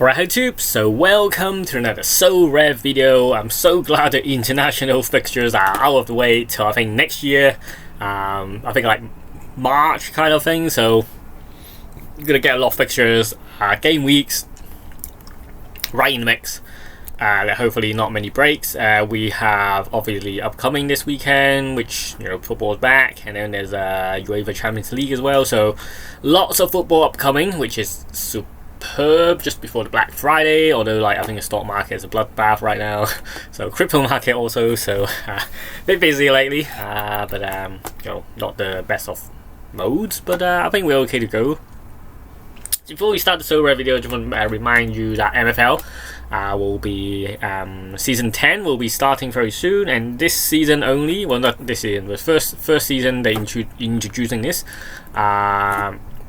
Alright YouTube, so welcome to another Sorare video. I'm so glad the international fixtures are out of the way till I think next year. I think like March kind of thing, so you're gonna get a lot of fixtures, game weeks right in the mix. Hopefully not many breaks. We have obviously upcoming this weekend, which, you know, football's back, and then there's UEFA Champions League as well, so lots of football upcoming, which is superb just before the Black Friday, although like I think the stock market is a bloodbath right now. So crypto market also, so a bit busy lately, but you know, not the best of modes, but I think we're okay to go. Before we start the Sorare video, I just want to remind you that MFL will be season 10 will be starting very soon, and this season only, well not this season, but first season they're introducing this.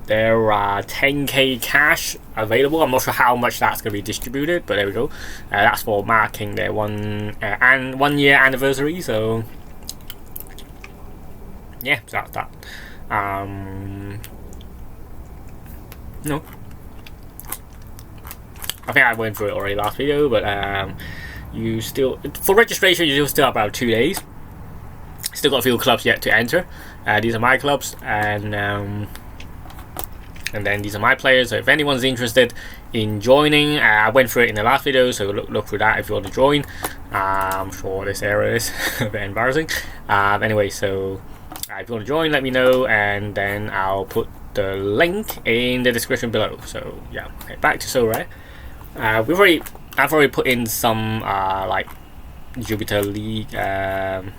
There are 10k cash available. I'm not sure how much that's going to be distributed, but there we go. That's for marking their 1 year anniversary. So yeah, so that's that. No, I think I went through it already last video, but you still, for registration, you still have about 2 days. Still got a few clubs yet to enter. These are my clubs, and then these are my players. So if anyone's interested in joining, I went through it in the last video, so look through that if you want to join. I'm sure this area is a bit embarrassing. Anyway, so if you want to join, let me know, and then I'll put the link in the description below. So yeah, okay, back to Sorare. I've already put in some like Jupiter League, the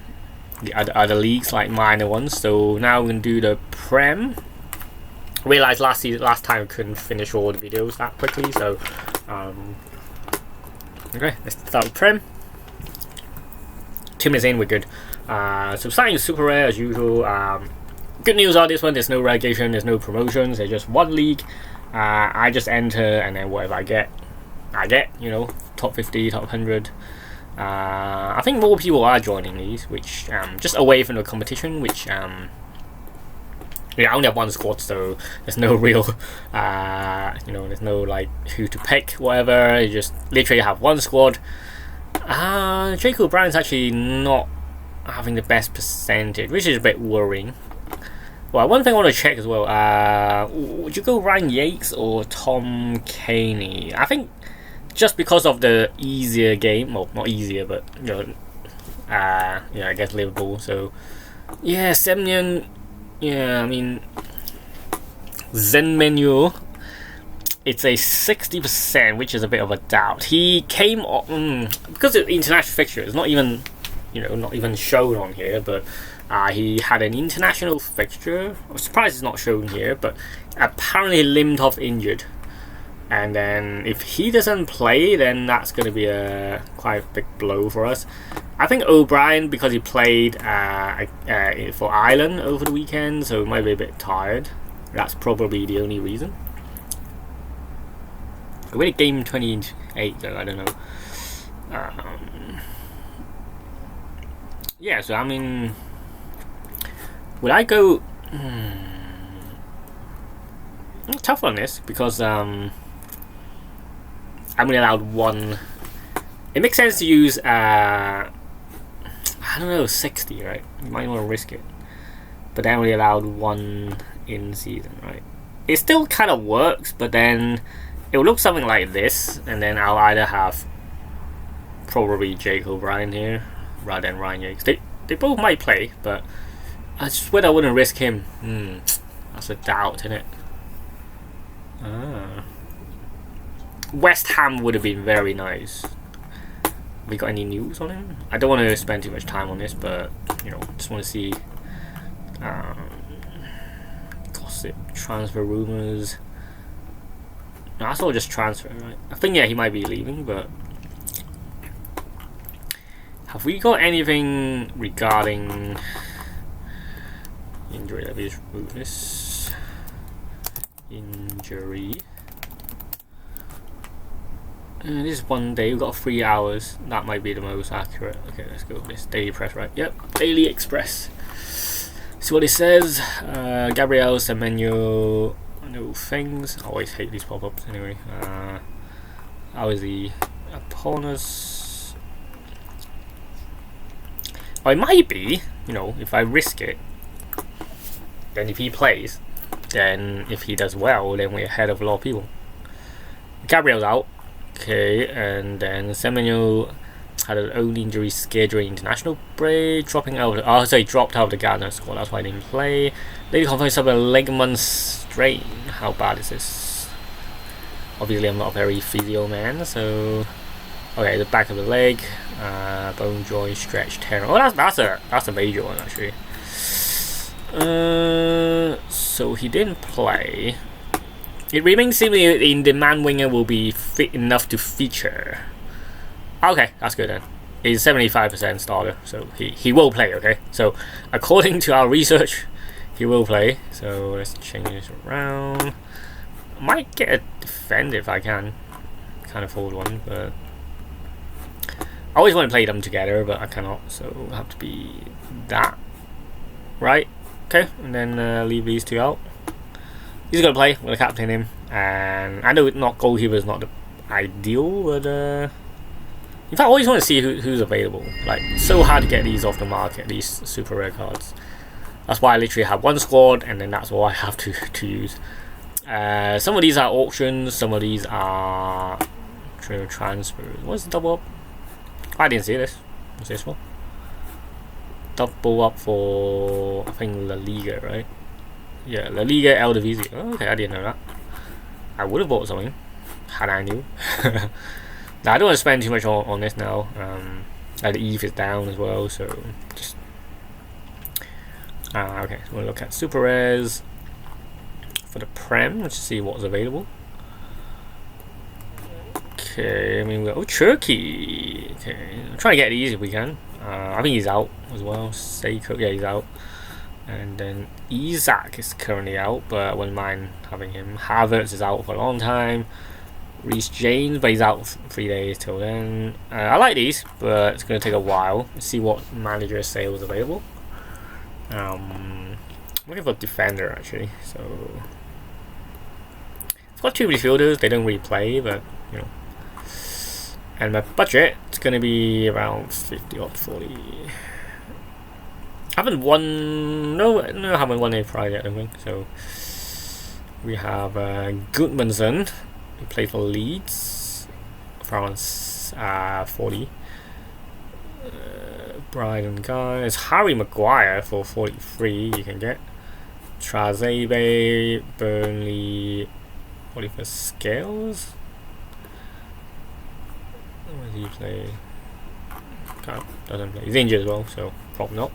other leagues, like minor ones. So now we're gonna do the Prem. Realized last time I couldn't finish all the videos that quickly, so okay, let's start with Prem. 2 minutes in, we're good. So starting with Super Rare as usual. Good news on this one, there's no relegation, there's no promotions, there's just one league. I just enter, and then whatever I get, you know, top 50, top 100. I think more people are joining these, which just away from the competition, which yeah, I only have one squad, so there's no real, you know, there's no like who to pick, whatever. You just literally have one squad. Jake O'Brien's actually not having the best percentage, which is a bit worrying. Well, one thing I want to check as well, would you go Ryan Yates or Tom Caney? I think just because of the easier game, well, not easier, but you know, yeah, I guess Liverpool. So yeah, Semyon. Yeah, I mean, Zen Menu, it's a 60%, which is a bit of a doubt. He came on because of international fixture. It's not even, you know, not even shown on here. But he had an international fixture. I'm surprised it's not shown here, but apparently limped off injured. And then if he doesn't play, then that's going to be a quite big blow for us. I think O'Brien, because he played for Ireland over the weekend, so he might be a bit tired. That's probably the only reason. I win a game 28 though, I don't know. Yeah, so I mean, would I go? Tough on this because I'm only allowed one. It makes sense to use I don't know, 60, right? You might want to risk it, but they're only allowed one in season, right? It still kind of works, but then it will look something like this, and then I'll either have probably Jake O'Brien here rather than Ryan Yates. They both might play, but I just whether I wouldn't risk him. That's a doubt, isn't it? West Ham would have been very nice. Have we got any news on him? I don't want to spend too much time on this, but you know, just want to see gossip, transfer rumors. No, that's all just transfer, right? I think yeah, he might be leaving, but have we got anything regarding injury? Let me just move this. Injury. This is 1 day, we've got 3 hours. That might be the most accurate. Okay, let's go with this. Daily Press, right? Yep, Daily Express. See what it says. Gabriel Semenyo. No things. I always hate these pop-ups anyway. How is the opponents? Oh, it might be, you know, if I risk it, then if he plays, then if he does well, then we're ahead of a lot of people. Gabriel's out. Okay, and then Semenyo had an own injury scare during international break, dropping out. Oh, sorry, dropped out of the Ghana squad. That's why I didn't play. Lady confirmed suffered a ligament strain. How bad is this? Obviously, I'm not a very physio man, so okay, the back of the leg, bone joint stretch tear. Oh, that's a major one actually. So he didn't play. It remains seemingly in the man winger will be fit enough to feature. Okay, that's good then. He's 75% starter, so he will play. Okay, so according to our research, he will play. So let's change this around. I might get a defender if I can. Can't afford one, but I always want to play them together, but I cannot. So it'll have to be that, right? Okay, and then leave these two out. He's gonna play. I'm gonna captain him, and I know not goalkeeper is not the ideal, but in fact, I always want to see who's available. Like, it's so hard to get these off the market, these super rare cards. That's why I literally have one squad, and then that's all I have to use. Some of these are auctions, some of these are transfers. What's the double up? I didn't see this. What's this one? Double up for, I think, La Liga, right? Yeah, La Liga Eredivisie. Oh, okay, I didn't know that. I would have bought something had I knew. Now, I don't want to spend too much on this now. The EVE is down as well, so just okay. So we'll look at super rares for the Prem. Let's see what's available. Okay, I mean, Turkey. Okay, I'm trying to get these if we can. I think he's out as well. Seiko, yeah, he's out. And then Isaac is currently out, but I wouldn't mind having him. Havertz is out for a long time. Reece James, but he's out 3 days till then. I like these, but it's going to take a while. Let's see what manager sales available. I'm looking for a defender actually. So I've got 2 midfielders. They don't really play, but you know. And my budget is going to be around 50 or 40. I haven't won. No, I haven't won any prize yet. I don't think so. We have Gudmundsson, who played for Leeds, France, 40. Brighton guys, Harry Maguire for 43. You can get Trazebe, Burnley, 41 Scales. Where does he play? Doesn't play. He's injured as well, so probably not.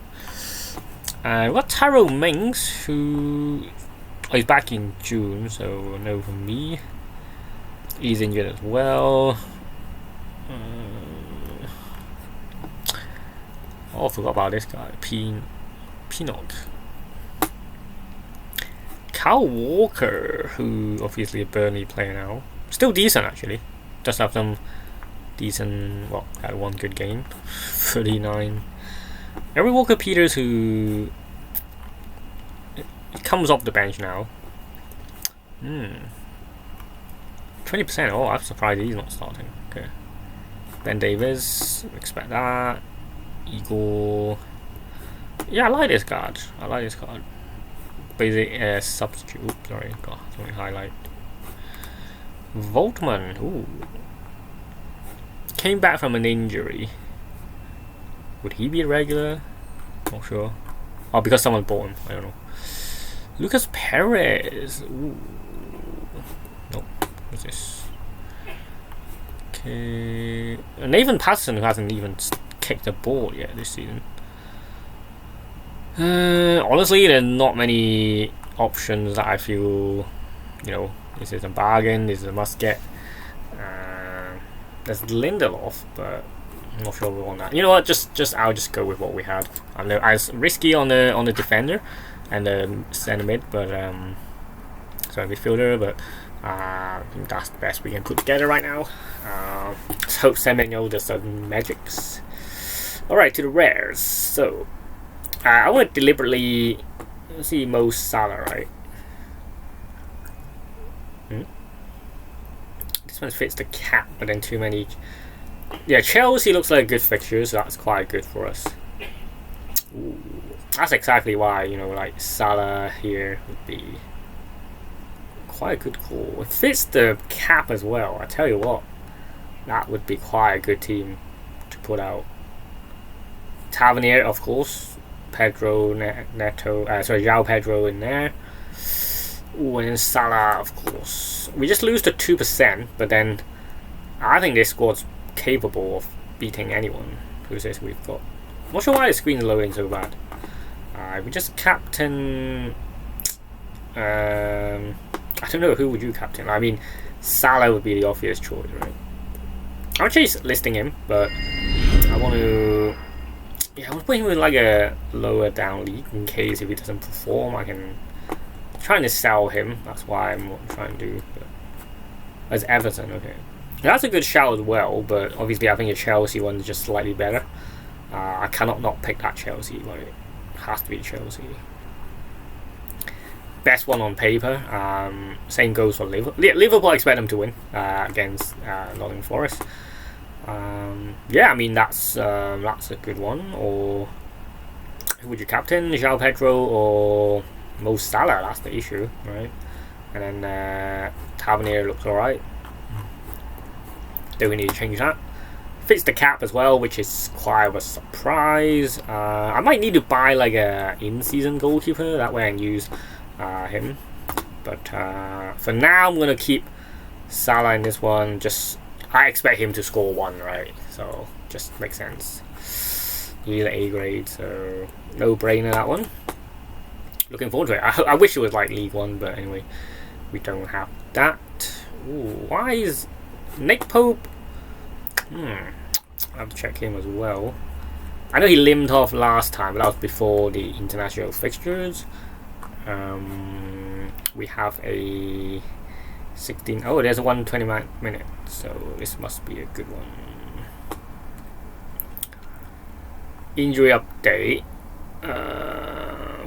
We've got Taro Mings, who he's back in June, so no from me. He's injured as well. Oh, I forgot about this guy, Pinot. Cal Walker, who obviously a Burnley player now. Still decent actually. Does have some decent, well, had one good game. 39. Every Walker Peters who comes off the bench now. 20%. Oh, I'm surprised he's not starting. Okay. Ben Davis, expect that. Igor. Yeah, I like this card. Basic substitute. Oops, sorry, got something highlight. Voltman. Ooh. Came back from an injury. Would he be a regular? Not sure. Oh, because someone bought him. I don't know. Lucas Perez. Ooh. Nope. What's this? Okay. Nathan Patterson, who hasn't even kicked a ball yet this season. Honestly, there are not many options that I feel, you know, this is a bargain, this is a must get. There's Lindelof, but I'm not sure we want that. You know what? I'll just go with what we had. I know I was risky on the defender and the centre mid, but sorry, midfielder, but I think that's the best we can put together right now. Let's hope Semenyo does some magics. Alright, to the rares. So I would deliberately see Mo Salah, right? This This one fits the cap, but then too many. Yeah, Chelsea looks like a good fixture, so that's quite good for us. Ooh, that's exactly why, you know, like Salah here would be quite a good call. It fits the cap as well. I tell you what, that would be quite a good team to put out. Tavernier, of course. Pedro, Neto, João Pedro in there. Ooh, and then Salah, of course. We just lose to 2%, but then I think this squad's capable of beating anyone. Who's this we've got? I'm not sure why the screen's loading so bad. We just captain. I don't know, who would you captain? I mean, Salah would be the obvious choice, right? I'm actually listing him, but I want to. Yeah, I want to put him in like a lower down league in case if he doesn't perform, I can. Trying to sell him. That's why I'm trying to do. But as Everton, okay. That's a good shout as well, but obviously I think the Chelsea one is just slightly better. I cannot not pick that Chelsea one. It has to be Chelsea. Best one on paper. Same goes for Liverpool. Liverpool, I expect them to win against Nottingham Forest. Yeah, I mean that's a good one. Or who would you captain? João Pedro or Mo Salah? That's the issue, right? And then Tavernier looks alright. Do we need to change that? Fits the cap as well, which is quite of a surprise. I might need to buy like a in-season goalkeeper. That way I can use him. But for now, I'm gonna keep Salah in this one. Just I expect him to score one, right? So just makes sense. He's an A grade, so no brainer that one. Looking forward to it. I wish it was like League One, but anyway, we don't have that. Ooh, why is Nick Pope? I have to check him as well. I know he limped off last time, but that was before the international fixtures. We have a 16. Oh, there's a 120 minute, so this must be a good one. Injury update.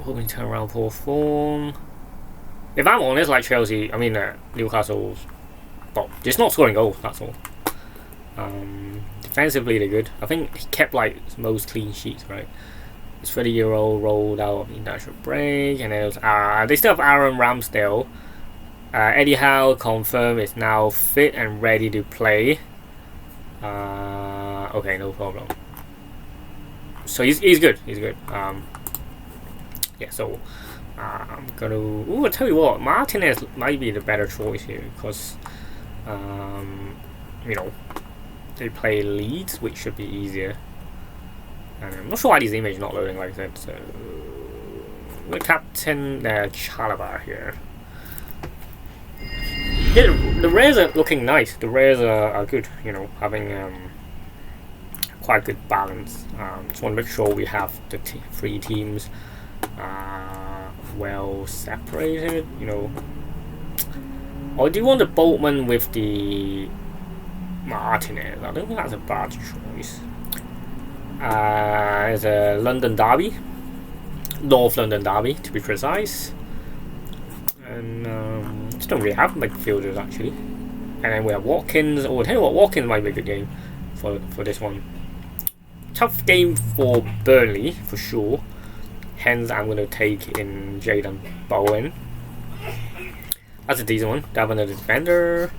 Hoping to turn around poor form. If I'm honest, like Chelsea, I mean Newcastle's, well, just not scoring goals. That's all. Defensively they're good. I think he kept like most clean sheets, right? This 30-year-old rolled out of the international break, and then they still have Aaron Ramsdale. Eddie Howe confirmed is now fit and ready to play. Okay, no problem. So he's good. He's good. Yeah. So I'm gonna. Ooh, I tell you what, Martinez might be the better choice here because, you know, they play Leeds, which should be easier. I'm not sure why this image is not loading like I said. So the captain Chalobah here. Yeah, the rares are looking nice. The rares are good. You know, having quite good balance. Just want to make sure we have the three teams well separated. You know, or do you want the Boltman with the Martinez? I don't think that's a bad choice. It's a London derby, North London derby to be precise, and just don't really have midfielders actually. And then we have Watkins. Oh, I tell you what, Watkins might be a good game for this one. Tough game for Burnley for sure. Hence, I'm going to take in Jadon Bowen. That's a decent one. That one is a defender.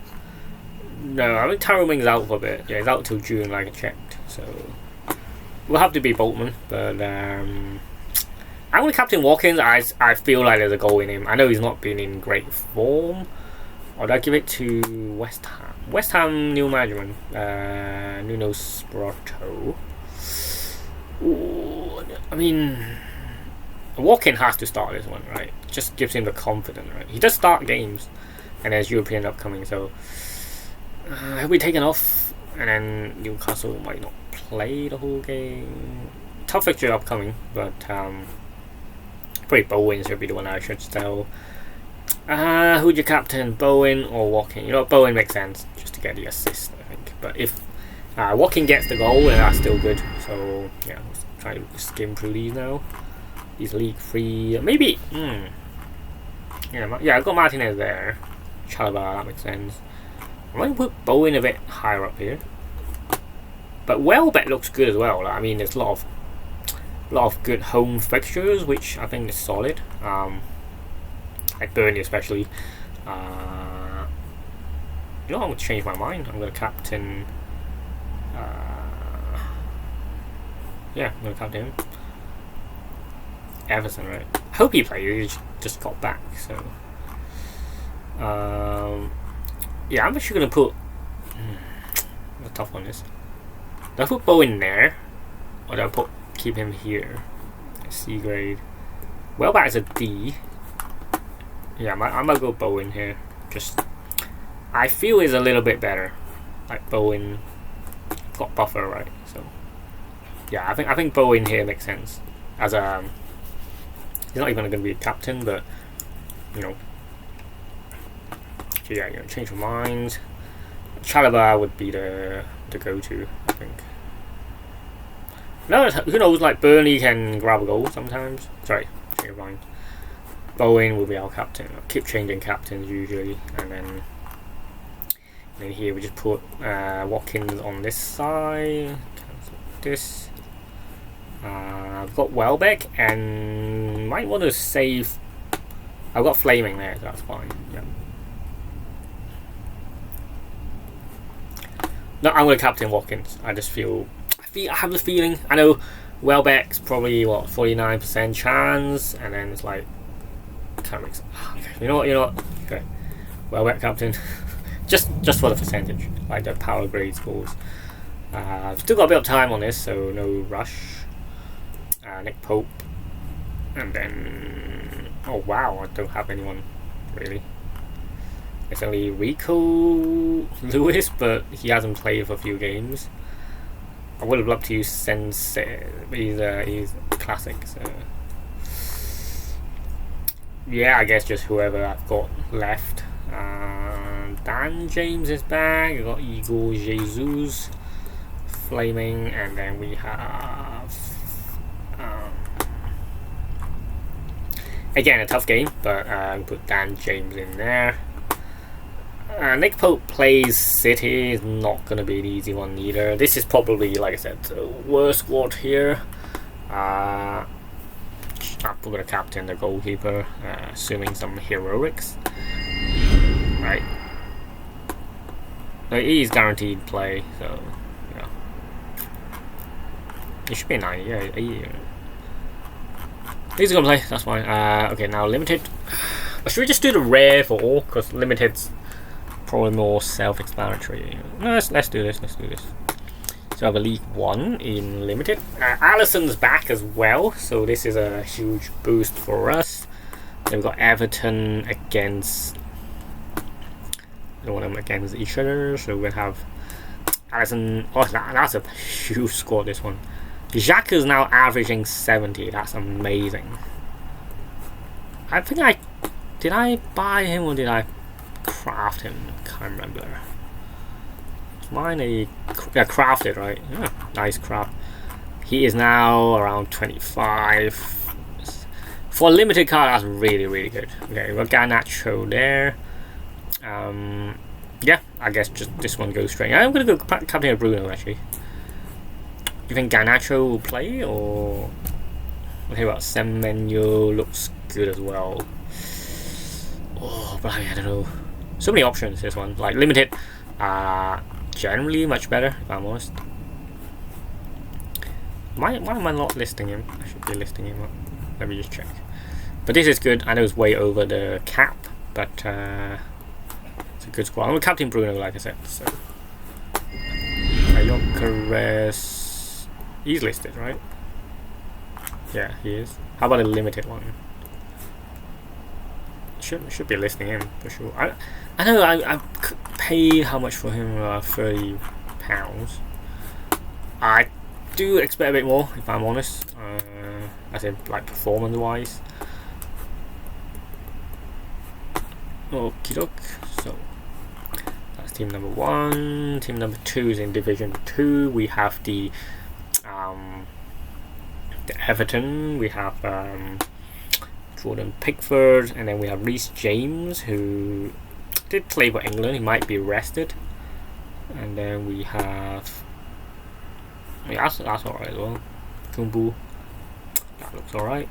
No, I think Tyrone Mings out for a bit. Yeah, he's out till June, like I checked. So we'll have to be Boltman. But I'm going to captain Watkins. I feel like there's a goal in him. I know he's not been in great form. Or I give it to West Ham. West Ham new management. Nuno Spirito. Ooh, I mean, Watkins has to start this one, right? Just gives him the confidence, right? He does start games, and there's European upcoming, so he'll be taken off, and then Newcastle might not play the whole game. Tough fixture upcoming, but probably Bowen should be the one I should sell. Who'd you captain, Bowen or Watkins? You know, Bowen makes sense just to get the assist, I think. But if Watkins gets the goal, then that's still good. So yeah, let's try to skim through these now. These League 3, maybe. Yeah, I've got Martinez there. Chalobah, that makes sense. I might put Bowen a bit higher up here. But Welbeck looks good as well. I mean, there's a lot of good home fixtures, which I think is solid. Like Burnley especially. I'm going to change my mind. I'm going to captain. Yeah, I'm going to captain him. Everton, right? I hope he plays. He just got back, so. Yeah, I'm actually going to put. A tough one is. Do I put Bowen there, or do I keep him here? C grade. Welbeck is a D. Yeah, I might go Bowen here. Just, I feel is a little bit better. Like Bowen got buffer, right? So yeah, I think Bowen here makes sense. As he's not even going to be a captain, but so yeah, change of mind. Chalobah would be the go-to, I think. No, who knows? Like Burnley can grab a goal sometimes. Sorry, change of mind. Bowen will be our captain. I'll keep changing captains usually, and then here we just put Watkins on this side. Cancel this. I've got Welbeck and might want to save. I've got Flaming there, so that's fine. Yeah. No, I'm going to captain Watkins. I have the feeling. I know Welbeck's probably 49% chance, and then it's like can't make sense. Okay, you know what? Okay, Welbeck captain. just for the percentage, like the power grade scores. I've still got a bit of time on this, so no rush. Nick Pope, and then wow, I don't have anyone really. It's only Rico Lewis, but he hasn't played for a few games. I would have loved to use Sensei, but he's classic. So yeah, I guess just whoever I've got left. Dan James is back. I got Igor Jesus, Flaming, and then we have again a tough game, but I'll put Dan James in there. Nick Pope plays City, is not going to be an easy one either. This is probably, like I said, the worst squad here. I'm going to captain the goalkeeper, assuming some heroics. Right. So he's guaranteed play, so yeah. It should be 90, yeah. He's going to play, that's fine. Okay, now limited. Should we just do the rare for all? Because limited's probably more self-explanatory. No, let's do this. So I have a League 1 in limited. Alisson's back as well, so this is a huge boost for us. Then we've got Everton against against each other. So we're gonna have Alisson. Oh, that's a huge score. This one. Xhaka's now averaging 70. That's amazing. I think did I buy him or did I craft him? Can't remember. It's mine crafted, right? Yeah, nice craft. He is now around 25. For a limited card, that's really, really good. Okay, we've got Garnacho there. Yeah, I guess just this one goes straight. I'm going to go captain Bruno, actually. Do you think Garnacho will play, or... What about Semenyo? Looks good as well. Oh, but I don't know. So many options, this one. Like, limited, generally much better, if I'm honest. Why am I not listing him? I should be listing him up. Let me just check. But this is good. I know it's way over the cap, but it's a good squad. I'm with Captain Bruno, like I said. So, Gyökeres, he's listed, right? Yeah, he is. How about a limited one? Should be listing him for sure. I know I paid how much for him? £30. I do expect a bit more, if I'm honest. I said, like, performance wise. Okie doke. So that's team number 1. Team number 2 is in Division 2. We have the Everton. We have Jordan Pickford, and then we have Reece James, who did play for England. He might be rested. And then we have. Yeah, that's alright as well. Kumbu. That looks alright.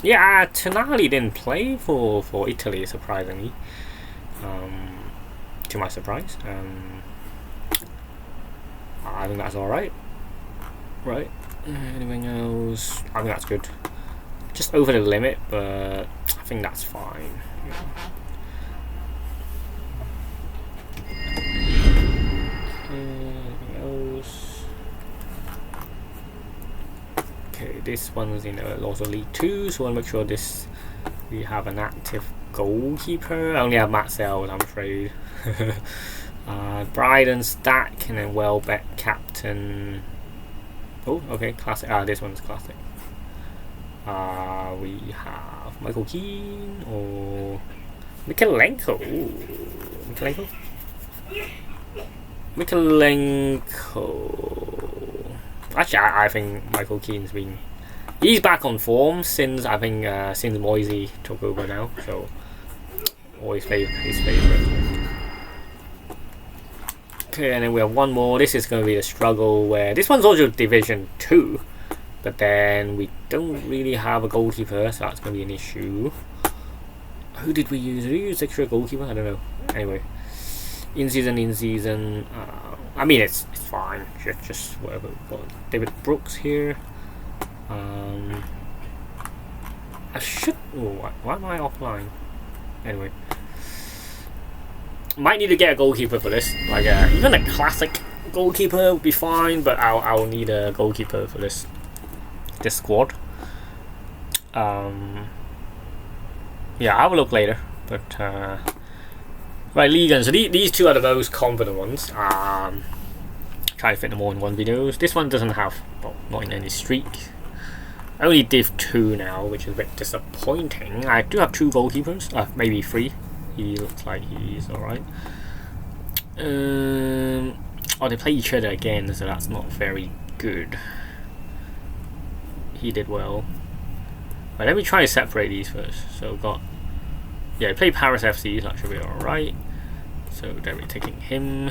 Yeah, Tonali didn't play for Italy, surprisingly. To my surprise. I think that's alright. Right. Anything else? I think that's good. Just over the limit, but I think that's fine. Anything else? Okay, this one's in also League 2, so I want to make sure we have an active goalkeeper. I only have Marcel, I'm afraid. Bryden, Stack, and then Welbeck, captain. Oh, okay, classic. This one's classic. We have Michael Keane or Mikalenko. Ooh, Mikalenko. Actually, I think Michael Keane's he's back on form since since Moisey took over now. So always his favorite. Okay, and then we have one more. This is going to be a struggle where this one's also Division 2, but then we don't really have a goalkeeper, so that's going to be an issue. Who did we use? Did we use extra goalkeeper? I don't know. Anyway, in season. I mean, it's fine. Just whatever. We've got David Brooks here. I should. Oh, why am I offline? Anyway. Might need to get a goalkeeper for this. Like even a classic goalkeeper would be fine, but I'll need a goalkeeper for this squad. Yeah, I'll have a look later. But right, Liga. So these two are the most confident ones. Try to fit them all in one video. This one doesn't have, well, not in any streak. Only Div 2 now, which is a bit disappointing. I do have 2 goalkeepers, maybe 3. He looks like he's alright. Oh, they play each other again, so that's not very good. He did well. Right, let me try to separate these first. So we've got, yeah, play Paris FC, so that should be alright. So then we're taking him.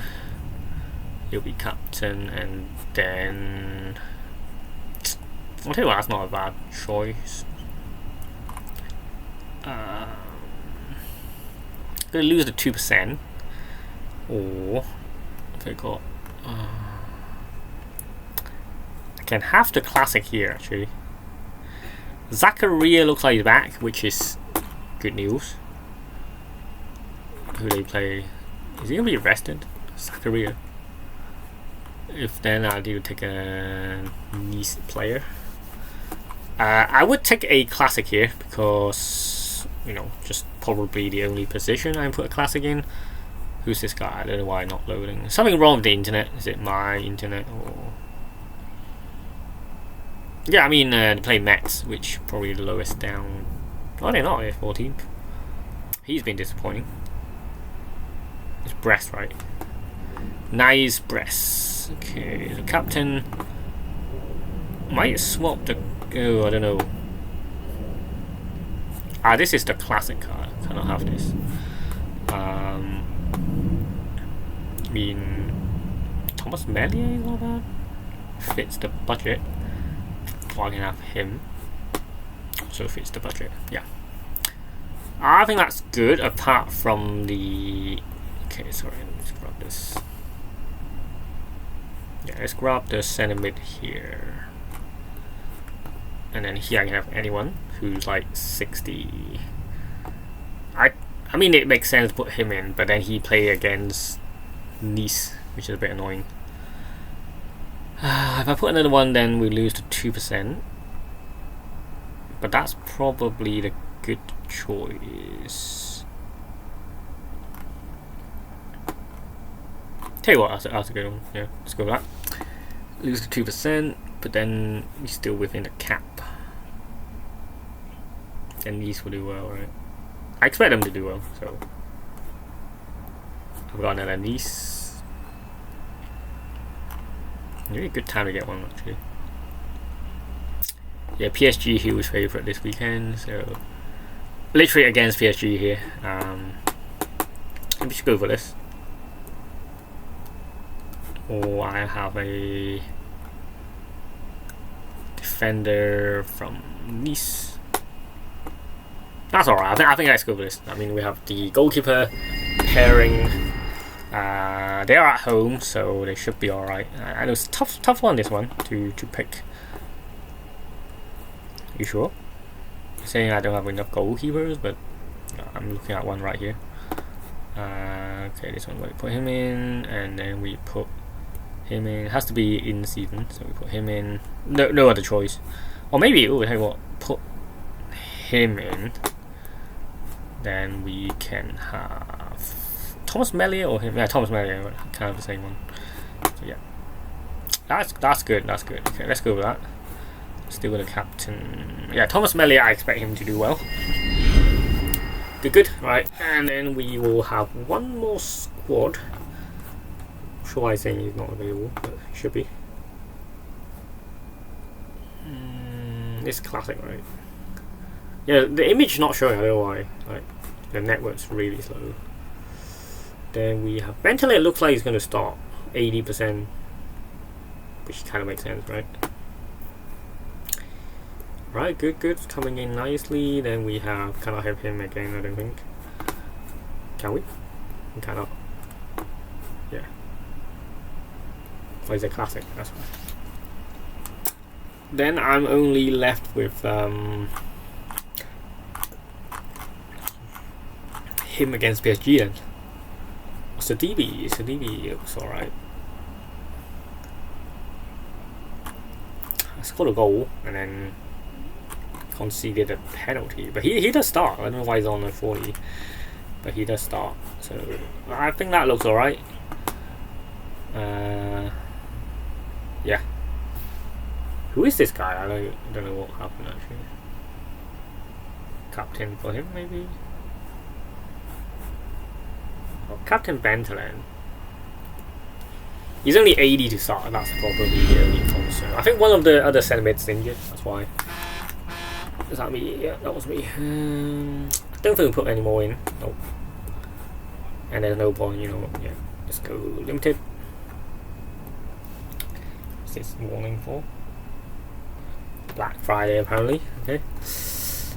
He'll be captain, and then I'll tell you what, that's not a bad choice. Gonna lose the 2%, or if I got, I can have the classic here actually. Zakaria looks like he's back, which is good news. Who they play? Is he gonna be arrested? Zakaria. If then I do take a Nice player. I would take a classic here because, you know, just probably the only position I can put a classic in. Who's this guy? I don't know why I'm not loading. Something wrong with the internet. Is it my internet or? Yeah, I mean they play Mets, which probably the lowest down. Oh, they're not. They're 14th. He's been disappointing. It's Brest, right? Nice Brest. Okay, the captain might swap the. Oh, I don't know. This is the classic card. Cannot have this. I mean, Thomas Melier is not bad. Fits the budget. I can have him. Also fits the budget. Yeah. I think that's good. Apart from the. Okay, sorry. Let's grab this. Yeah, let's grab the center mid here. And then here I can have anyone who's like 60. I mean, it makes sense to put him in, but then he play against Nice, which is a bit annoying. If I put another one, then we lose to 2%. But that's probably the good choice. Tell you what, that's a good one. Yeah, let's go with that. Lose to 2%, but then we're still within the cap. Then Nice will do well, right? I expect them to do well, so I've got another Nice. Really a good time to get one, actually. Yeah, PSG huge favourite this weekend, so literally against PSG here. we should go for this. Or I have a defender from Nice. That's alright. I think let's go for this. I mean, we have the goalkeeper pairing. They are at home, so they should be alright. I know it's tough one, this one to pick. You sure? You're saying I don't have enough goalkeepers, but I'm looking at one right here. Okay, this one we put him in, and then we put him in. It has to be in season, so we put him in. No other choice. Or maybe, oh, hey, what? Put him in. Then we can have Thomas Mellier or him. Yeah, Thomas Mellier, kind of the same one. So yeah, that's good. That's good. Okay, let's go with that. Still with the captain. Yeah, Thomas Mellier. I expect him to do well. Good. Right, and then we will have one more squad. Sure, I'm saying he's not available, but he should be. It's classic, right? Yeah, the image not showing. I don't know why. Like, the network's really slow. Then we have Bentley. It looks like he's going to start 80%, which kind of makes sense, right? Right, good. It's coming in nicely. Then we have, cannot have him again, I don't think. Can we? We cannot. Yeah. Oh, he's a classic, that's why. Then I'm only left with him against PSG then. Sadibi looks alright. I scored a goal and then conceded a penalty, but he does start. I don't know why he's on a 40, but he does start, so I think that looks alright. Yeah. Who is this guy? I don't know what happened actually. Captain for him maybe? Oh, Captain Benteland. He's only 80 to start, that's probably the only concern. I think one of the other centre mids injured, that's why. Is that me? Yeah, that was me. I don't think we'll put any more in. Nope. And there's no point, you know what? Yeah, let's go limited. What's this warning for? Black Friday apparently. Okay.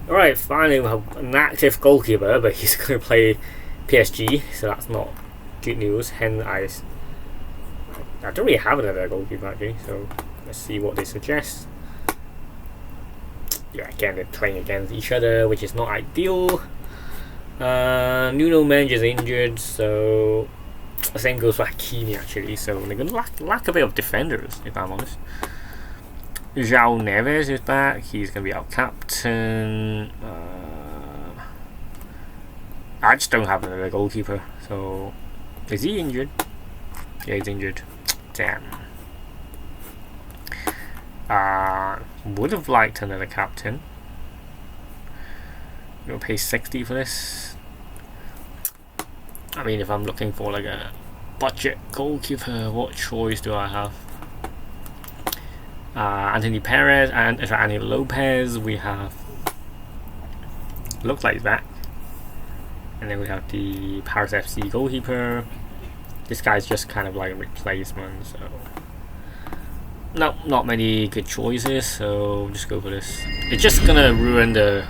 Alright, finally we have an active goalkeeper, but he's going to play PSG, so that's not good news. Hence I don't really have another goalkeeper actually, so let's see what they suggest. Yeah, again they're playing against each other, which is not ideal. Nuno Mendes is injured, so the same goes for Hakimi actually, so they're going to lack a bit of defenders, if I'm honest. João Neves is back, he's going to be our captain. I just don't have another goalkeeper, so is he injured? Yeah, he's injured. Damn. Would have liked another captain. We'll pay 60 for this. I mean, if I'm looking for like a budget goalkeeper, what choice do I have? Anthony Perez and Anthony Lopez. We have. Looks like he's back. And then we have the Paris FC goalkeeper. This guy's just kind of like a replacement, so no, not many good choices. So just go for this. It's just gonna ruin the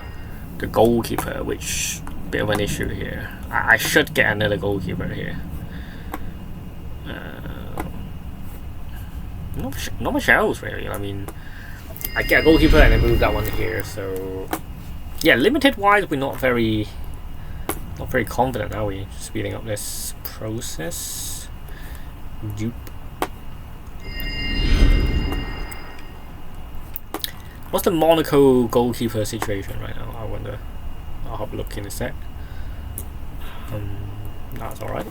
goalkeeper, which bit of an issue here. I should get another goalkeeper here. Not much else really. I mean, I get a goalkeeper and then move that one here. So yeah, limited wise, we're not very confident, are we? Speeding up this process. Dupe. What's the Monaco goalkeeper situation right now? I wonder. I'll have a look in a sec. That's alright.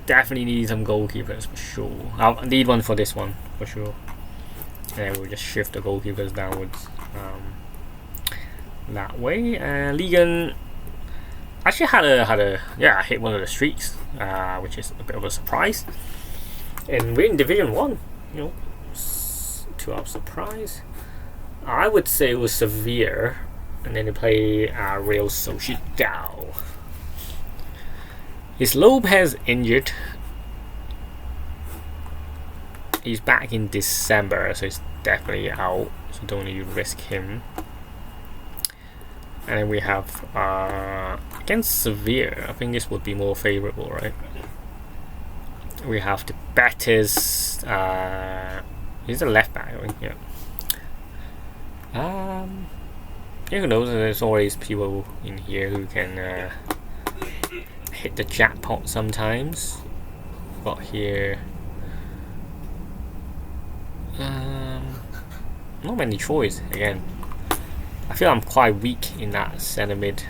Definitely need some goalkeepers for sure. I'll need one for this one for sure. And then we'll just shift the goalkeepers downwards. That way. Ligan actually had a I hit one of the streaks, which is a bit of a surprise. And we're in Division 1, you know, to our surprise. I would say it was severe. and then they play Real Sociedad. Is Lopez injured? He's back in December, so he's definitely out, so don't need to risk him. And then we have against Sevilla, I think this would be more favourable, right? We have the Betis, he's a left back, I think, yeah. You know, there's always people in here who can hit the jackpot sometimes. Got here. Not many choice again. I feel I'm quite weak in that centre mid.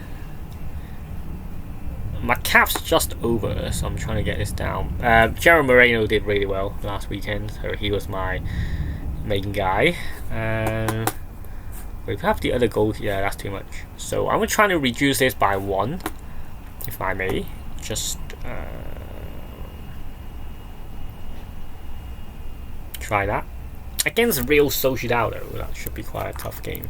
My cap's just over, so I'm trying to get this down. Gerard Moreno did really well last weekend, so he was my main guy. We have the other goal. Yeah, that's too much. So I'm trying to reduce this by 1, if I may. Just try that. Against Real Sociedad, though, that should be quite a tough game.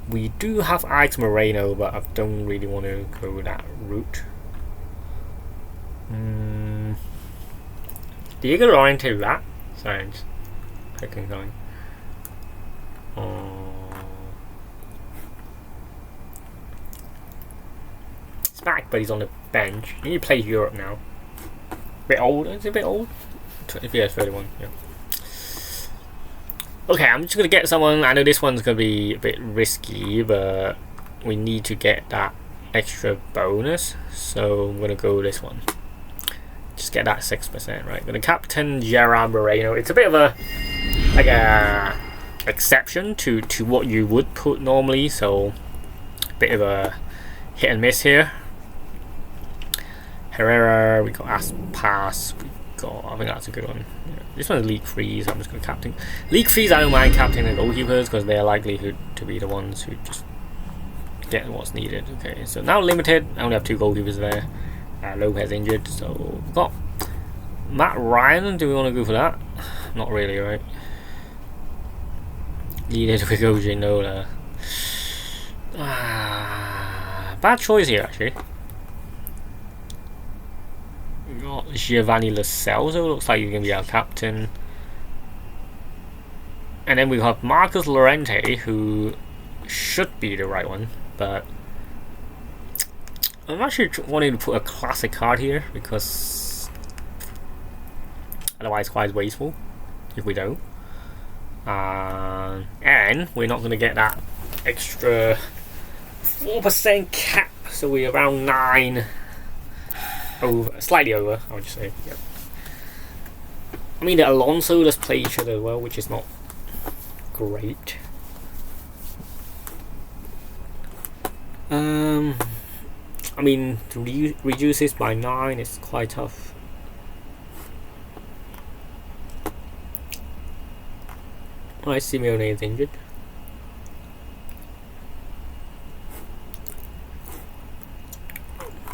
We do have Alex Moreno, but I don't really want to go that route. Diego Llorente that? Sorry, I'm just picking going. He's back, but he's on the bench. He need to play Europe now. Bit old? Is it a bit old? Yeah, 31. Yeah. Okay, I'm just gonna get someone. I know this one's gonna be a bit risky, but we need to get that extra bonus, so I'm gonna go this one. Just get that 6%, right? Gonna captain Gerard Moreno. It's a bit of a exception to what you would put normally, so a bit of a hit and miss here. Herrera, we got Aspas, I think that's a good one. Yeah. This one's League 3, so I'm just going to captain. League 3s, I don't mind captaining the goalkeepers because they're likely to be the ones who just get what's needed. Okay, so now limited. I only have 2 goalkeepers there. Lopez injured, so we've got Matt Ryan. Do we want to go for that? Not really, right? Needed we go Ginola. Bad choice here, actually. We got Giovanni Lo Celso, looks like he's going to be our captain. And then we have Marcus Llorente, who should be the right one, but I'm actually wanting to put a classic card here because otherwise quite wasteful if we don't. And we're not going to get that extra 4% cap, so we're around 9 over, slightly over, I would just say. Yep. I mean, the Alonso does play each other as well, which is not great. I mean, to reduce this by 9 is quite tough. Alright, Simeone is injured.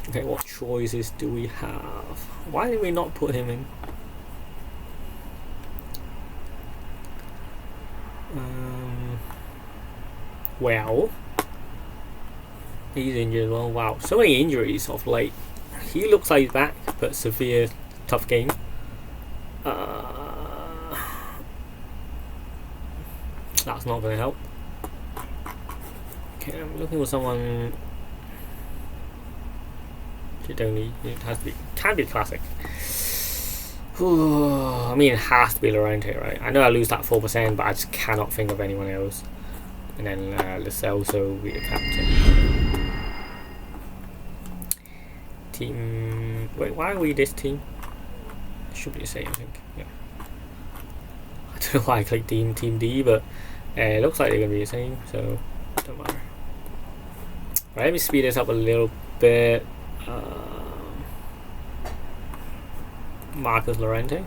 Okay, what choices do we have? Why did we not put him in? Well, he's injured as well. Wow, so many injuries of late. He looks like he's back, but severe, tough game. That's not going to help. Okay, I'm looking for someone. It has to be, can be classic. I mean, it has to be Llorente, right? I know I lose that 4%, but I just cannot think of anyone else. And then Lo Celso will be the captain. Team. Wait, why are we this team? It should be the same, I think. Yeah. I don't know why I clicked Team D, but it looks like they're gonna be the same, so don't matter. Right, let me speed this up a little bit. Marcus Llorente.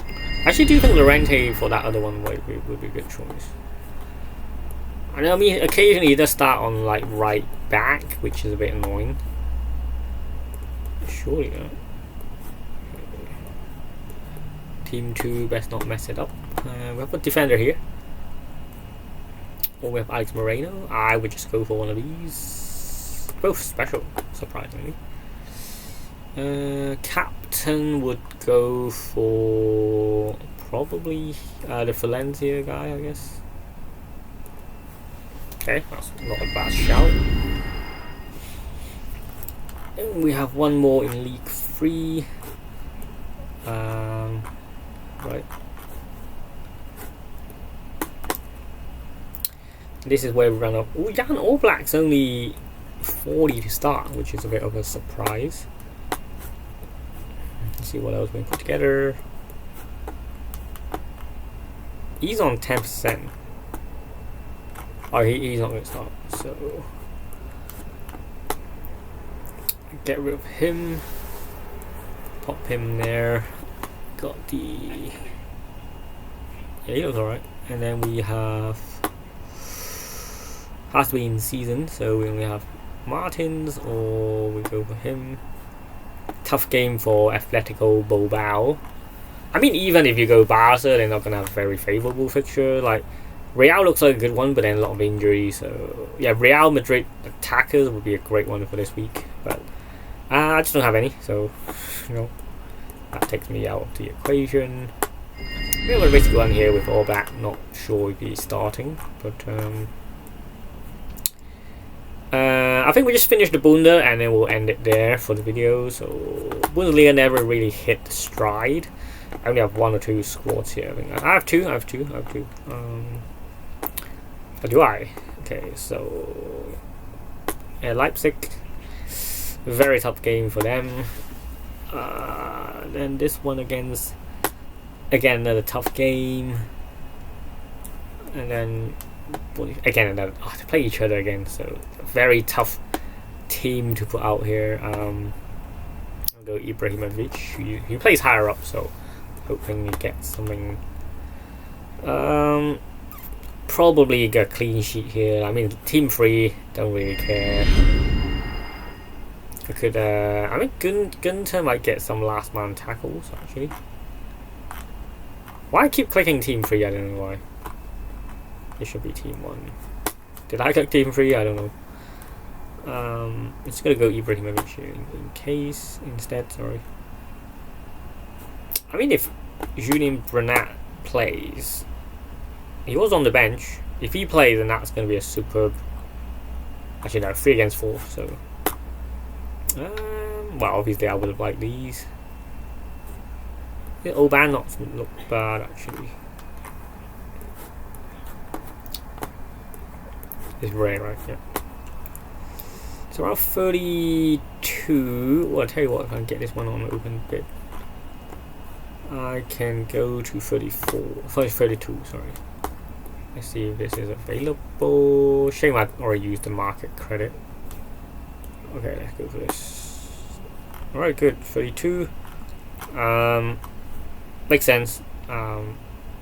I actually do think Llorente for that other one would be a good choice. I know, I mean, occasionally he does start on like right back, which is a bit annoying. Surely not. Team 2, best not mess it up. We have a defender here. or we have Alex Moreno. I would just go for one of these. Both special, surprisingly. Captain would go for probably the Valencia guy, I guess. Okay, that's not a bad shout. And we have one more in League 3. Right. This is where we run up. Oh, Jan All Black's only 40 to start, which is a bit of a surprise. Let's see what else we can put together. He's on 10%. Oh, he's not going to start, so get rid of him. Pop him there. Got the... Yeah, he looks alright. And then we have... Has to be in season, so we only have Martins, or we go for him. Tough game for Atletico Bilbao. I mean, even if you go Barca, they're not going to have a very favourable fixture. Like, Real looks like a good one, but then a lot of injuries. So, yeah, Real Madrid attackers would be a great one for this week. But I just don't have any, so, you know, that takes me out of the equation. We have a risky one here with Orbach. Not sure if he's starting, but I think we just finished the Bunda and then we'll end it there for the video. So Bundesliga never really hit the stride. I only have 1 or 2 squads here. I have two. Or do I? Okay, so yeah, Leipzig, very tough game for them. Then this one against, again, another tough game. And then again another, they play each other again, so a very tough team to put out here. I'll go Ibrahimovic, he plays higher up, so hoping he gets something. Probably get a clean sheet here. I mean, team 3, don't really care. I could, I mean, Gunter might get some last man tackles, actually. Why I keep clicking team 3, I don't know why. It should be team 1. Did I click team 3? I don't know. I'm just gonna go Ibrahimovic here in case instead, sorry. I mean, if Julien Bernat plays, he was on the bench. If he plays, then that's gonna be a superb. Actually, no, 3 against 4, so. Well, obviously I would have liked these. Yeah, Oban not look bad actually. It's rare, right? Yeah. So around 32. Well, I'll tell you what, if I can get this one on open bid, I can go to 34. 32, sorry. Let's see if this is available. Shame I already used the market credit. Okay, let's go for this. Alright, good. 32. Makes sense.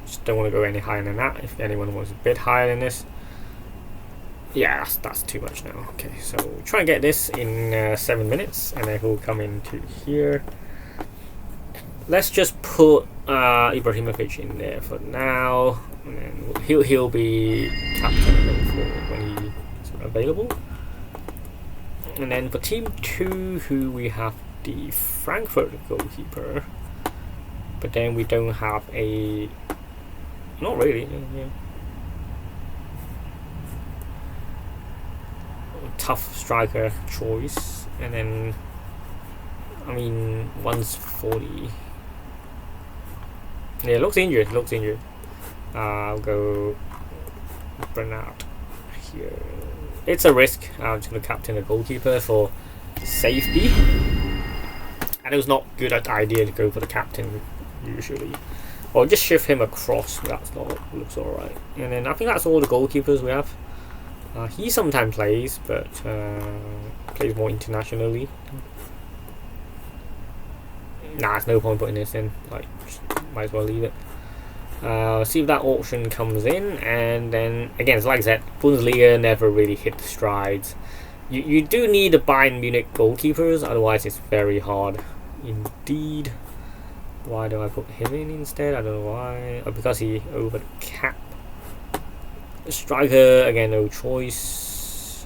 Just don't want to go any higher than that. If anyone wants a bit higher than this, yeah, that's too much now. Okay, so try and get this in 7 minutes, and then he'll come into here. Let's just put Ibrahimovic in there for now, and then he'll be captain when he's available. And then for team 2, who we have the Frankfurt goalkeeper, but then we don't have a, not really, yeah. Tough striker choice. And then, I mean, one's 40. Yeah, looks injured. I'll go Bernard here. It's a risk. I'm just going to captain a goalkeeper for safety. And it was not a good idea to go for the captain usually. Or just shift him across. That's not, looks alright. And then I think that's all the goalkeepers we have. He sometimes plays, but plays more internationally. Nah, there's no point putting this in. Like, might as well leave it. See if that auction comes in, and then again, like I said, Bundesliga never really hit the strides. You do need the Bayern Munich goalkeepers, otherwise it's very hard indeed. Why do I put him in instead? I don't know why. Oh, because he over the cap. Striker, again, no choice.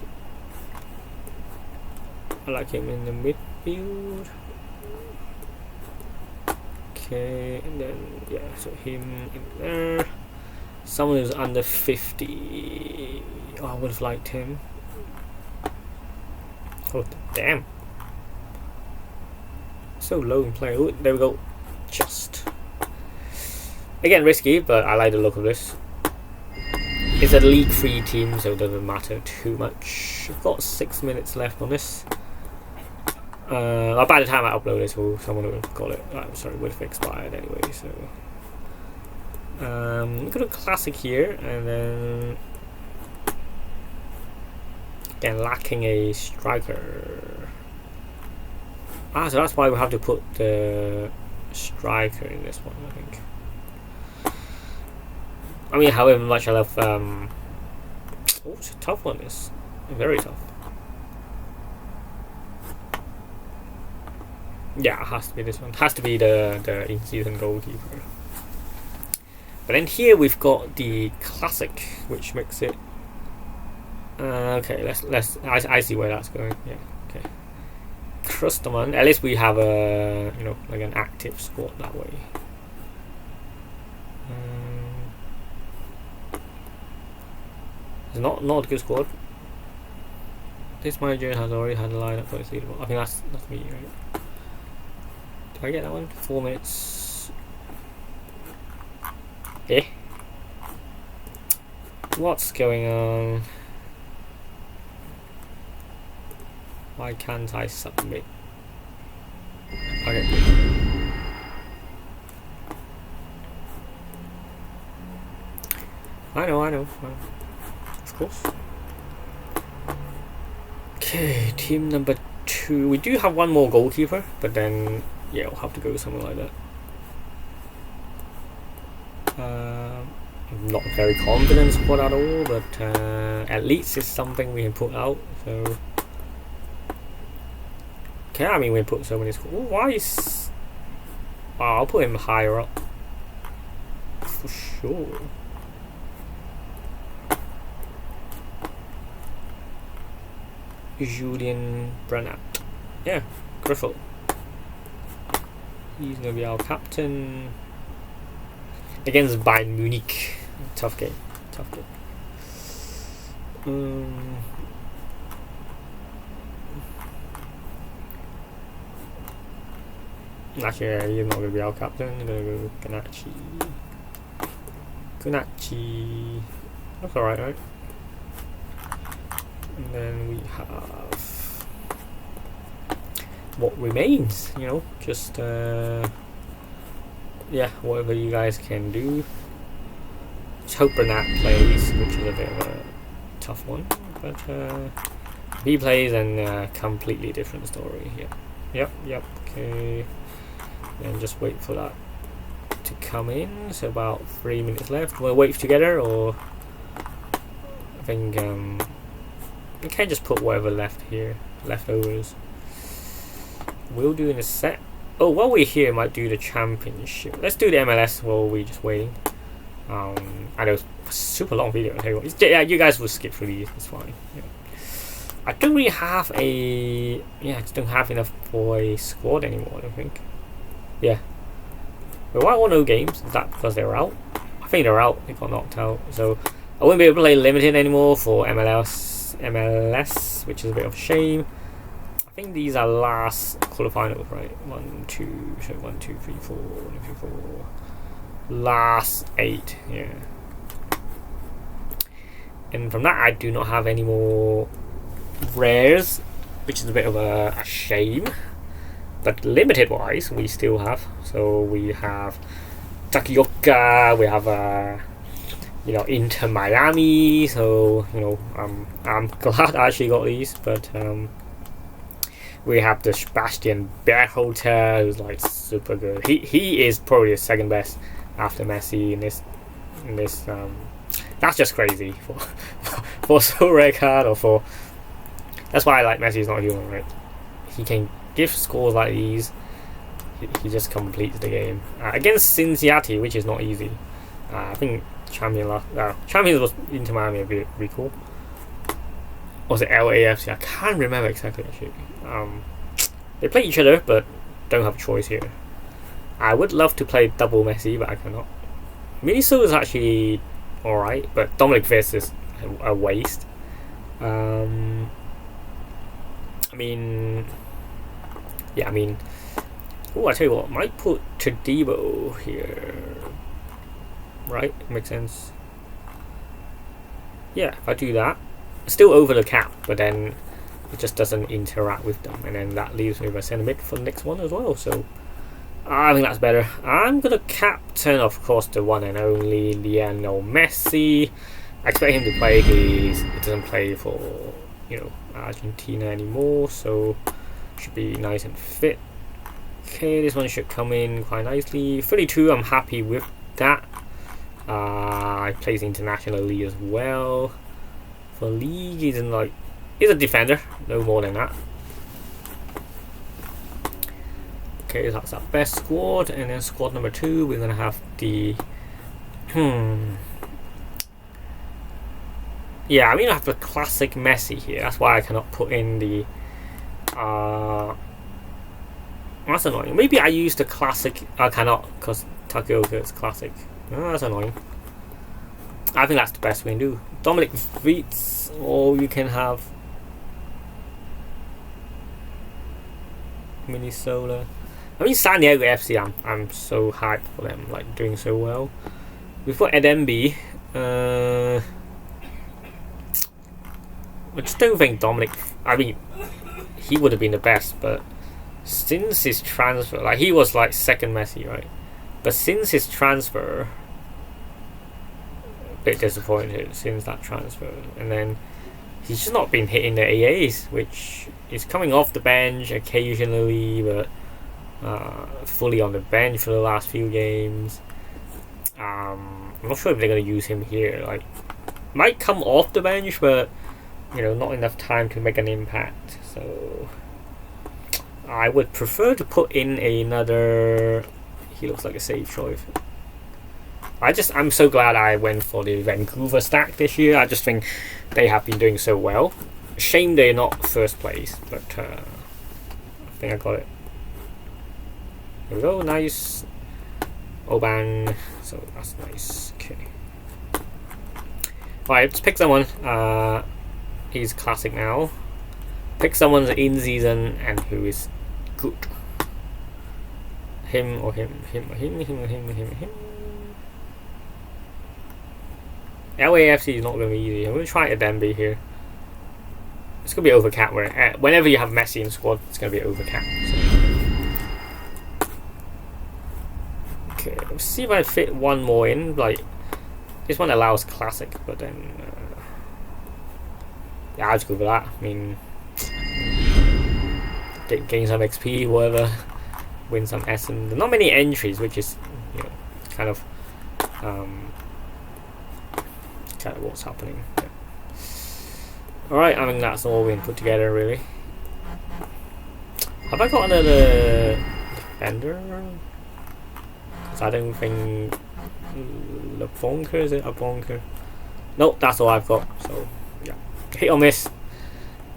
I like him in the midfield. Okay, and then, yeah, so him in there. Someone who's under 50. Oh, I would have liked him. Oh, damn. So low in play. Oh, there we go. Just. Again, risky, but I like the look of this. It's a League 3 team, so it doesn't matter too much. I've got 6 minutes left on this. By the time I upload this, someone would have got it. Sorry, would have expired anyway. So, got a classic here, and then again lacking a striker. So that's why we have to put the striker in this one, I think. I mean, however much I love. Oh, it's a tough one. This very tough. Yeah, it has to be this one. It has to be the in-season goalkeeper. But then here we've got the classic, which makes it. Okay, let's. I see where that's going. Yeah. Okay. Krusterman. At least we have a like an active squad that way. It's not a good squad. This manager has already had a lineup for this leaderboard. I think that's me, right? Did I get that one? 4 minutes. Eh? What's going on? Why can't I submit? Okay. I know. Of course. Okay, team number 2. We do have one more goalkeeper, but then yeah, we'll have to go somewhere like that. I'm not very confident squad at all, but at least it's something we can put out. So okay, I mean we put so many squads. Why is? I'll put him higher up for sure. Julian Brannat. Yeah, Griffel. He's gonna be our captain against Bayern Munich. Tough game. Actually, he's not gonna be our captain. I'm gonna go Gunachi. That's alright, right? And then we have what remains, just yeah, whatever you guys can do. Let's hope Bernat plays, which is a bit of a tough one, but if he plays, and completely different story. Yep, okay, and just wait for that to come in. So about 3 minutes left. We'll wait together, or I think we can just put whatever leftovers. We'll do in a set. Oh, while we're here, might do the championship. Let's do the MLS while we're just waiting. I know it's a super long video. I'll tell you what. Yeah, you guys will skip through these. It's fine. Yeah. I don't really have I just don't have enough for a squad anymore. I don't think. Yeah. But why 1-0 games? Is that because they're out? I think they're out. They got knocked out. So I won't be able to play limited anymore for MLS, which is a bit of a shame. I think these are last quarterfinals, right? 1, 2, 1, 2, 3, 4, 1, 2, 3, 4. Last 8, yeah. And from that, I do not have any more rares, which is a bit of a shame. But limited wise, we still have. So we have Takioka, we have Inter Miami. So I'm glad I actually got these, but we have the Sebastian Berhalter, who's like super good. He is probably the second best after Messi in this. That's just crazy for Sorare card, or for. That's why I like Messi. Is not human, right? He can give scores like these. He just completes the game against Cincinnati, which is not easy. I think Champions was Inter Miami, a bit really cool. Or was it LAFC? I can't remember exactly actually. They play each other, but don't have a choice here. I would love to play double Messi, but I cannot. Minnesota is actually alright, but Dominic Viss is a waste. I mean, oh, I tell you what, might put Todibo here. Right, makes sense. Yeah, if I do that, still over the cap, but then it just doesn't interact with them, and then that leaves me with a centre mid for the next one as well. So I think that's better. I'm gonna captain, of course, the one and only Lionel Messi. I expect him to play. He doesn't play for Argentina anymore, so should be nice and fit. Okay, this one should come in quite nicely. 32, I'm happy with that. I plays internationally as well. For league, he's a defender, no more than that. Okay, that's our best squad, and then squad number 2, we're gonna have the yeah, I'm gonna have the classic Messi here. That's why I cannot put in the that's annoying. Maybe I use the classic. I cannot because Takioka is classic. Oh, that's annoying. I think that's the best we can do. Dominic Vietz, or you can have Minnesota. I mean, San Diego FC, I'm so hyped for them, like doing so well. We've got Edemby. I just don't think Dominic. I mean, he would have been the best, but since his transfer, like he was like second Messi, right? But since his transfer, a bit disappointed since that transfer, and then he's just not been hitting the AAs, which is coming off the bench occasionally, but fully on the bench for the last few games. I'm not sure if they're going to use him here. Like, might come off the bench, but not enough time to make an impact. So I would prefer to put in another. He looks like a safe choice. I'm so glad I went for the Vancouver stack this year. I just think they have been doing so well. Shame they're not first place, but I think I got it. There we go, nice. Oban, so that's nice. Okay. Alright, let's pick someone. He's classic now. Pick someone's in season and who is good. Him or him. LAFC is not going to be easy. I'm going to try Edemby here. It's going to be over cap. Whenever you have Messi in the squad, it's going to be over cap. So. Okay, let's see if I fit one more in. Like, this one allows classic, but then yeah, I'll just go for that. I mean, gain some XP, whatever, win some essence. There are not many entries, which is kind of what's happening. Yeah. Alright, I think that's all we can put together, really. Have I got another defender? Because I don't think Le Bonker, is it a Bonker? Nope, that's all I've got. So yeah, hit or miss.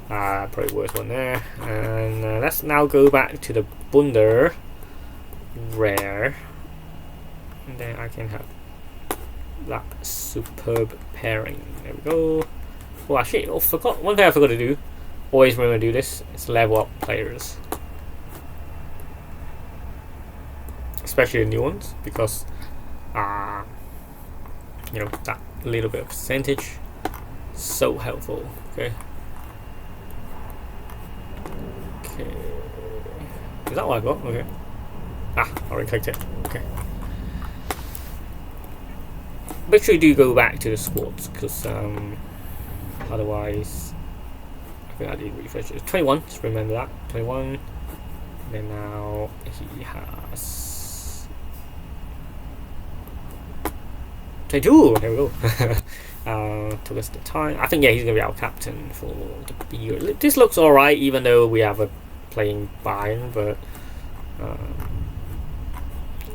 Probably worst one there. And let's now go back to the Bulider rare, and then I can have that superb pairing. There we go. Oh, actually, forgot one thing I forgot to do. Always remember to do this. It's level up players, especially the new ones, because that little bit of percentage, so helpful. Okay. Is that what I got? Okay. I already clicked it. Okay. Make sure you do go back to the squads, because otherwise I think I did refresh it. 21, just remember that. 21. And then now he has 22. There we go. Took us the time. I think he's gonna be our captain for the year. This looks alright, even though we have a playing Bayern, but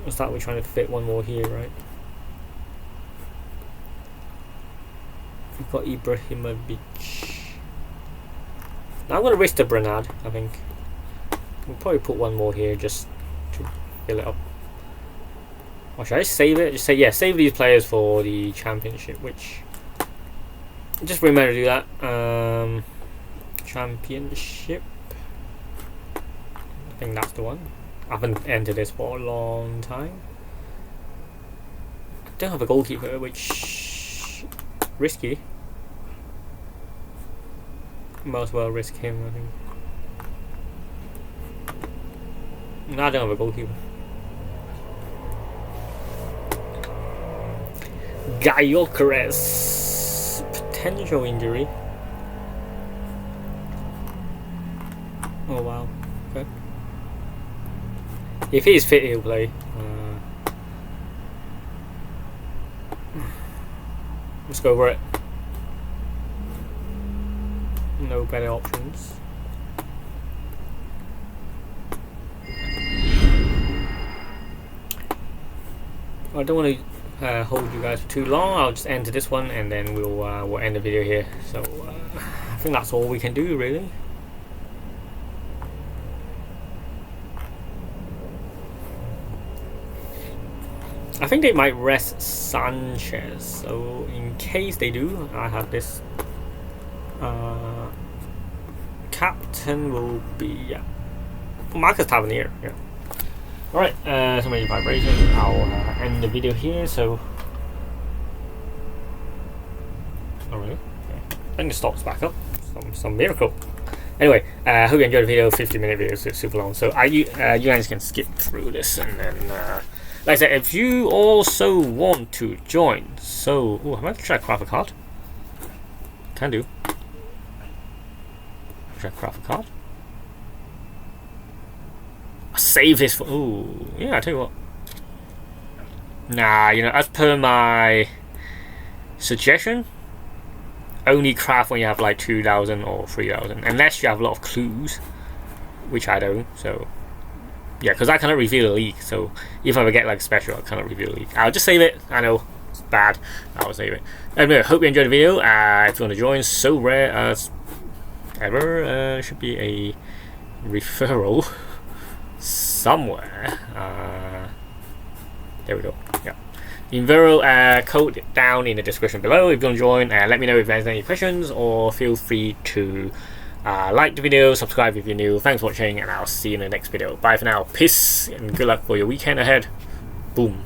what's that? We're trying to fit one more here, right? We've got Ibrahimovic. Now I'm going to risk the Bernard, I think. We'll probably put one more here just to fill it up. Or should I save it? Just say, yeah, save these players for the championship, which... Just remember to do that. Championship. I think that's the one. I haven't entered this for a long time. I don't have a goalkeeper, which... Risky. Might as well risk him, I think. No, I don't have a goalkeeper. Gyökeres. Potential injury. Oh wow. Okay. If he's fit, he'll play. Let's go for it. No better options. I don't want to hold you guys for too long. I'll just enter this one and then we'll end the video here. So I think that's all we can do really. I think they might rest Sanchez. So in case they do, I have this. Captain will be Marcus Tavernier. Yeah. Alright, so many vibrations. I'll end the video here. So, oh really? Okay. Then it stops back up. Some miracle. Anyway, hope you enjoyed the video. 50-minute video, so it's super long. So you guys can skip through this, and then like I said, if you also want to join, so I'm going to try to craft a card. Can do. Try to craft a card. Save this for. Ooh, yeah. I tell you what. Nah, you know, as per my suggestion, only craft when you have like 2,000 or 3,000, unless you have a lot of clues, which I don't. So yeah, because I cannot reveal the league. So if I ever get like special, I cannot reveal the league. I'll just save it. I know it's bad. I'll save it. Anyway, hope you enjoyed the video. If you want to join, so rare as ever. Should be a referral somewhere. There we go. Yeah, Invero code down in the description below if you want to join. Let me know if there's any questions, or feel free to like the video, subscribe if you're new. Thanks for watching, and I'll see you in the next video. Bye for now. Peace and good luck for your weekend ahead. Boom.